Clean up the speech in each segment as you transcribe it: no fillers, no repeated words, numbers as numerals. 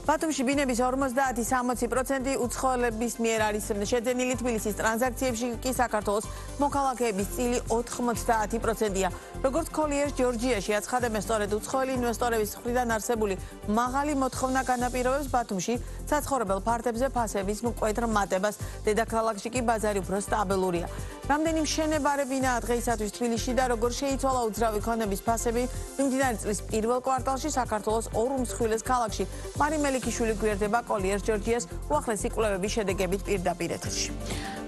ბათუმში ბინების 50-60% უცხოელების მიერ არის შეძენილი, თბილისის ტრანზაქციებში კი საქართველოს მოქალაქეების წილი 90%-ია. როგორც კოლიერს ჯორჯიაში აცხადებენ, სწორედ უცხოელი ინვესტორების მხრიდან არსებული მაღალი მოთხოვნა განაპირობებს ბათუმში საცხოვრებელ ფართებზე ფასების მკვეთრ მატებას. დედაქალაქში კი ბაზარი უფრო სტაბილურია. რამდენი მშენებარებინაა დღეისათვის თბილისში და როგორ შეიცვალა უძრავი ქონების ფასები მიმდინარე წლის პირველ კვარტალში საქართველოს ორ უმსხვილეს ქალაქში. მარი მელიქიშვილი გვერდება კოლიერს ჯორჯიას უახლესი კვლევების შედეგებით პირდაპირ ეთერში.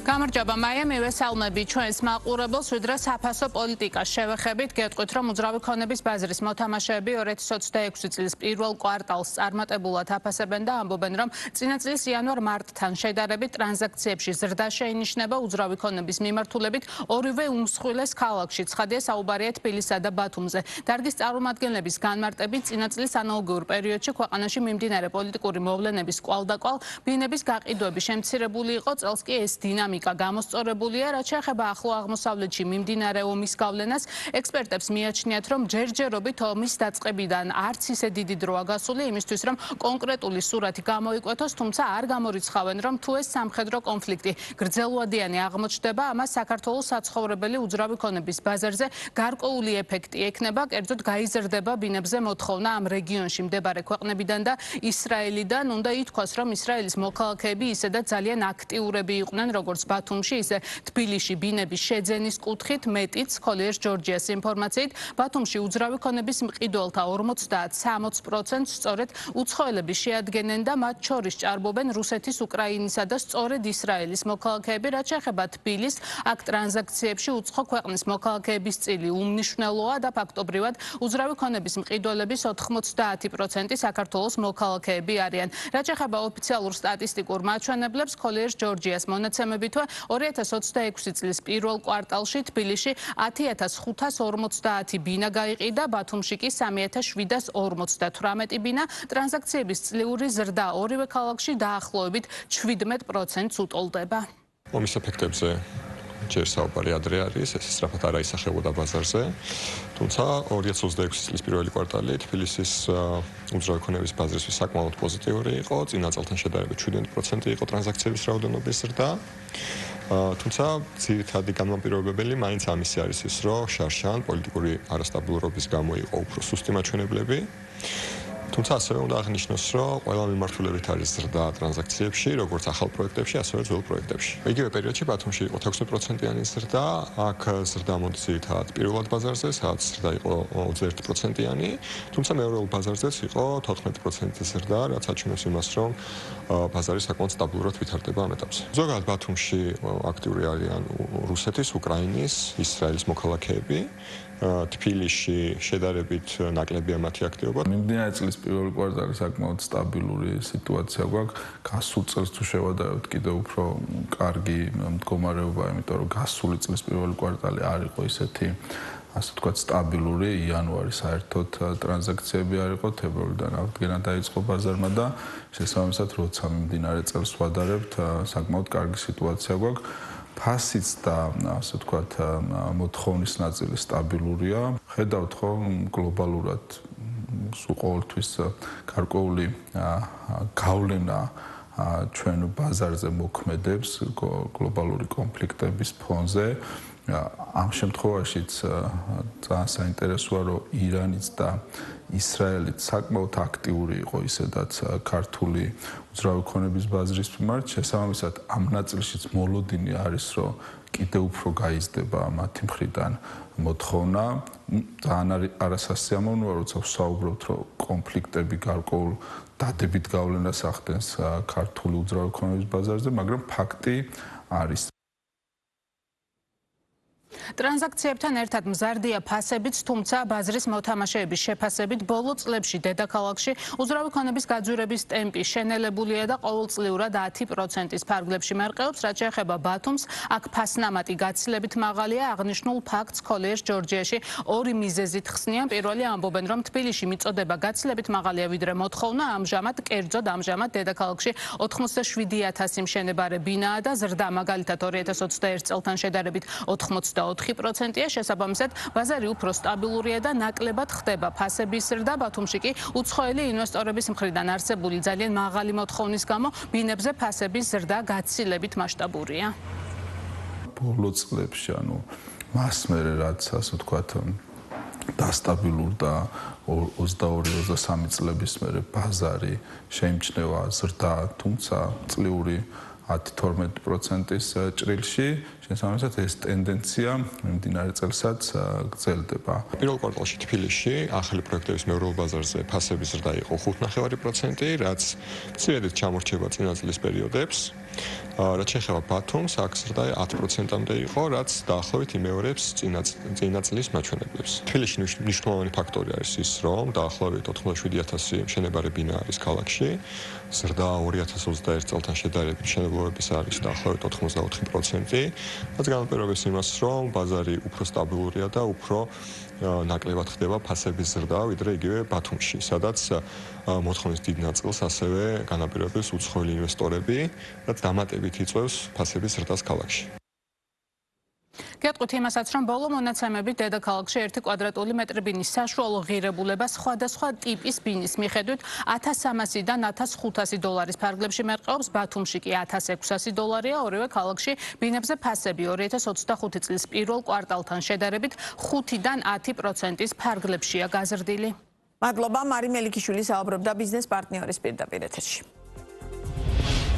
გამარჯობა მაია, მივესალმები ჩვენს მაყურებელს, ვიდრე საფასო პოლიტიკას შევეხებით, გეტყვით, რომ უძრავი ქონების ბაზრის მოთამაშეები 2026 წლის პირველ კვარტალს წარმატებულად აფასებენ და ამბობენ, რომ წინა წლის იანვარ-მარტთან შედარებით ტრანზაქციებში ზრდა შეინიშნება უძრავი ქონების მიმართულებით ორივე უმსხვილეს ქალაქში. ცხადია, საუბარია თბილისსა და ბათუმზე. დარგის წარმომადგენლების განმარტებით, წინა წლის ანალოგიურ პერიოდში ქვეყანაში მიმდინარე პოლიტიკური მოვლენების კვალდაკვალ ბინების გაყიდვები შემცირებული იყო, წელს კი ეს დინამიკა გამოსწორებულია, რაც შეეხება ახლო აღმოსავლეთში მიმდინარე ომის გავლენას. ექსპერტებს მიაჩნიათ, რომ ჯერჯერობით ომის დაწყებიდან არც ისე დიდი დროა გასული იმისთვის, რომ კონკრეტული სურათი გამოიკვეთოს, თუმცა არ გამორიცხავენ, რომ თუ ეს სამხედრო კონფლიქტი გრძელვადიანი აღმოჩნდება, ამას საქართველოს საცხოვრებელი უძრავი ქონების ბაზარზე გარკვეული ეფექტი ექნება, კერძოდ გაიზრდება ბინებზე მოთხოვნა ამ რეგიონში მდებარე ქვეყნებიდან და ისრაელიდან. უნდა ითქვას, რომ ისრაელის მოქალაქეები ისედაც ძალიან აქტიურები იყვნენ, როგორც ბათუმში, ისე თბილისში ბინების შეძენის კუთხით. მეტიც, კოლიერს ჯორჯიას ინფორმაციით, ბათუმში უძრავი ქონების მყიდველთა 50-60% სწორედ უცხოელები შეადგენენ და მათ შორის ჭარბობენ რუსეთის, უკრაინისა და სწორედ ისრაელის მოქალაქეები. რაც შეეხება თბილისს, აქ ტრანზაქციებში უცხო ქვეყნის მოქალაქეების წილი უმნიშვნელოა და ფაქტობრივად უძრავი ქონების მყიდველების 90% საქართველოს მოქალაქეები არიან. რაც შეეხება ოფიციალურ სტატისტიკურ მაჩვენებლებს, კოლიერს ჯორჯიას მონაცემებით 2026 წლის პირველ კვარტალში თბილისში 10,550 ბინა გაიყიდა, ბათუმში კი 3,758 ბინა. ტრანზაქციების წლიური ზრდა ორივე ქალაქში დაახლოებით 17%-ს უტოლდება. ომის ეფექტებზე ჯერ საუბარი ადრე არის, ეს სწრაფად არ აისახებოდა ბაზარზე. თუმცა 2026 წლის პირველი კვარტალი თბილისის უძრავი ქონების ბაზრისთვის საკმაოდ პოზიტიური იყო, წინა წელთან შედარებით 17% იყო ტრანზაქციების რაოდენობის ზრდა. თუმცა ძირითადი განმაპირობებელი მაინც ამისი არის ის, რომ შარშან პოლიტიკური არასტაბილურობის გამო იყო უფრო სუსტი მაჩვენებლები. თუმცა ასევე უნდა აღნიშნოს, რომ ყველა მიმართულებით არის ზრდა ტრანზაქციებში, როგორც ახალ პროექტებში, ასევე ძველ პროექტებში. იგივე პერიოდში ბათუმში იყო 16%-იანი ზრდა, აქ ზრდა მოდის ძირითადად პირველად ბაზარზე, სადაც ზრდა იყო 21%-იანი, თუმცა მეორეულ ბაზარზეც იყო 14% ზრდა, რაც აჩვენებს იმას, რომ ბაზარი საკმაოდ სტაბილურად ვითარდება ამ ეტაპზე. ზოგადად ბათუმში აქტიური არიან რუსეთის, უკრაინის, ისრაელის მოქალაქეები. თბილისში შედარებით ნაკლებია მათი აქტივობა. მიმდინარე წლის პირველი კვარტალი საკმაოდ სტაბილური სიტუაცია გვაქვს. გასულ წელს თუ შევადარებთ, კიდევ უფრო კარგი მდგომარეობა, იმიტომ რომ გასული წლის პირველი კვარტალი არ იყო ისეთი, ასე ვთქვათ, სტაბილური. იანვარი საერთოდ ტრანზაქციები არ იყო, თებერვლიდან აღდგენა დაიწყო ბაზარმა და შესაბამისად, როცა მიმდინარე წელს ვადარებთ, საკმაოდ კარგი სიტუაცია გვაქვს. ფასიც და ასე ვთქვათ, მოთხოვნის ნაწილი სტაბილურია. ხედავთ ხო, გლობალურად სულ ყოველთვის გარკვეული გავლენა ჩვენ ბაზარზე მოქმედებს გლობალური კონფლიქტების ფონზე. ამ შემთხვევაშიც ძალიან საინტერესოა, რომ ირანიც და ისრაელიც საკმაოდ აქტიური იყო ისედაც ქართული უძრავი ქონების ბაზრის მიმართ. შესაბამისად, ამ ნაწილშიც მოლოდინი არის, რომ კიდევ უფრო გაიზრდება მათი მხრიდან მოთხოვნა. ძალიან არასასიამოვნოა, როცა ვსაუბრობთ, რომ კონფლიქტები გარკვეულ დადებით გავლენას ახდენს ქართული უძრავი ქონების ბაზარზე, მაგრამ ფაქტი არის. ტრანზაქციებთან ერთად მზარდია ფასებიც, თუმცა ბაზრის მოთამაშეების შეფასებით ბოლო წლებში დედაქალაქში უძრავი ქონების გაძვირების ტემპი შენელებულია და ყოველწლიურად 10%-ის ფარგლებში მერყეობს. რაც შეეხება ბათუმს, აქ ფასნამატი გაცილებით მაღალია. აღნიშნულ ფაქტს კოლიერს ჯორჯიაში ორი მიზეზით ხსნიან. პირველი ამბობენ, რომ თბილისში მიწოდება გაცილებით მაღალია ვიდრე მოთხოვნა, კერძოდ ამჟამად დედაქალაქში 87,000 მშენებარე ბინაა და ზრდა მაგალითად 2021 წელთან შედარებით 80 4%-ია, შესაბამისად, ბაზარი უფრო სტაბილურია და ნაკლებად ხდება ფასების ზრდა. ბათუმში კი უცხოელი ინვესტორების მხრიდან არსებული ძალიან მაღალი მოთხოვნის გამო ბინებზე ფასების ზრდა გაცილებით მასშტაბურია. ბოლო წლებში, მასმერე რაც ასე ვთქვათ, დასტაბილურდა 22-23 წლების მერე ბაზარი შეიმჩნევა ზრდა, თუმცა წლიური 10-12%-ის ჭრილში, შესაბამისად ეს ტენდენცია მიმდინარე წელსაც გრძელდება. პირველ კვარტალში თბილისში ახალი პროექტების მეურვეულ ბაზარზე ფასების ზრდა იყო 5.5%, რაც მცირედით ჩამორჩება წინა წლის პერიოდებს. რაც შეეხება ბათუმს, აქ ზრდა 10%-მდე იყო, რაც დაახლოებით იმეორებს წინა წლის მაჩვენებლებს. თბილისში მნიშვნელოვანი ფაქტორი არის ის, რომ დაახლოებით 87,000 მშენებარე ბინა არის ქალაქში. ზრდა 2021 წელთან შედარებით მშენებლობების არის დაახლოებით 84%, რაც განაპირობებს იმას, რომ ბაზარი უფრო სტაბილურია და უფრო ნაკლებად ხდება ფასების ზრდა, ვიდრე იგივე ბათუმში, სადაც მოთხოვნის დიდ ნაწილს ასევე განაპირობებს უცხოელი ინვესტორები, რაც დამატებით იწვევს ფასების ზრდას ქალაქში. გეტყვით იმასაც, რომ ბოლო მონაცემებით დედაქალაქში 1 კვადრატული მეტრი ბინის საშუალო ღირებულება სხვადასხვა ტიპის ბინის მიხედვით 1300-დან 1500 დოლარის ფარგლებში მერყეობს, ბათუმში კი 1600 დოლარია, ორივე ქალაქში ბინებზე ფასები 2025 წლის პირველ კვარტალთან შედარებით 5-დან 10%-ის ფარგლებშია გაზრდილი. მადლობა, მარი მელიქიშვილი საუბრობდა ბიზნეს პარტნიორის პირდაპირ ეთერში.